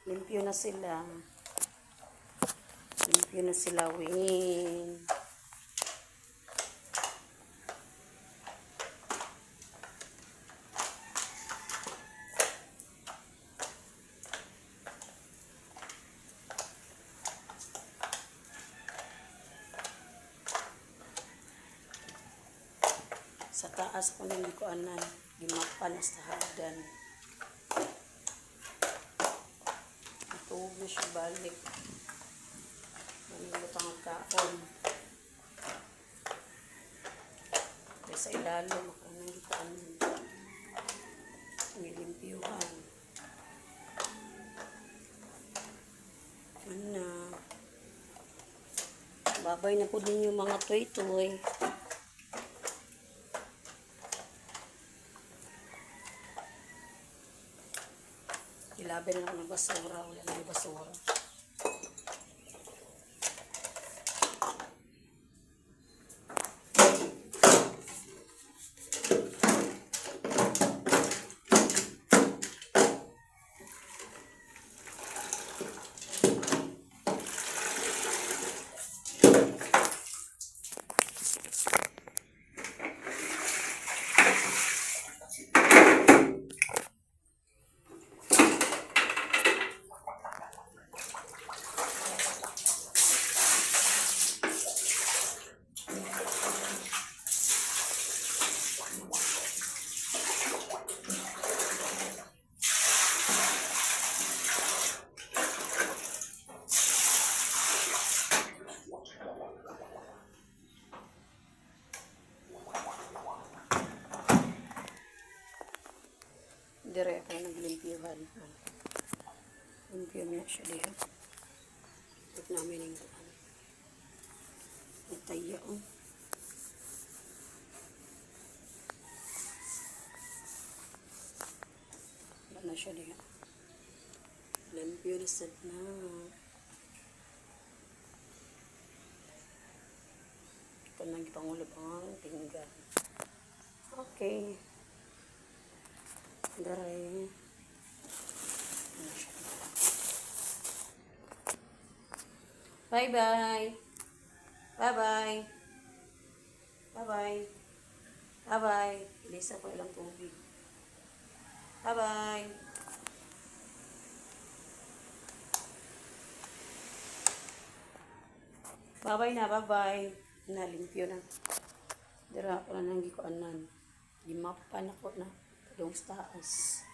Limpyo na sila. Limpyo na sila, Win. Sa taas ko nang ko anan, gimapan sa hagdan. Itubo siya balik. Manilutang ang kaon. Kaya sa ilalim, ako nang ko anan. Nilimpiyuhan. Ano? Babay na po din yung mga toy-toy. Ilabi na ako ng basura. Wala na yung basura. Dire ako naglimpiyuhan. Limpyo niya siya diyan. Ito namin yung itaya o. Wala na siya diyan. Limpyo na sad na. Ito nang ipangulap ang pinggan. Okay. Daray. Bye-bye. Bye-bye. Bye-bye. Bye-bye. Ilisa ko ilang tubig. Bye-bye. Bye-bye na. Bye-bye. Nalimpyo na. Dira ako na nang gikuanan. Gimapan ako na. Dong sa taas.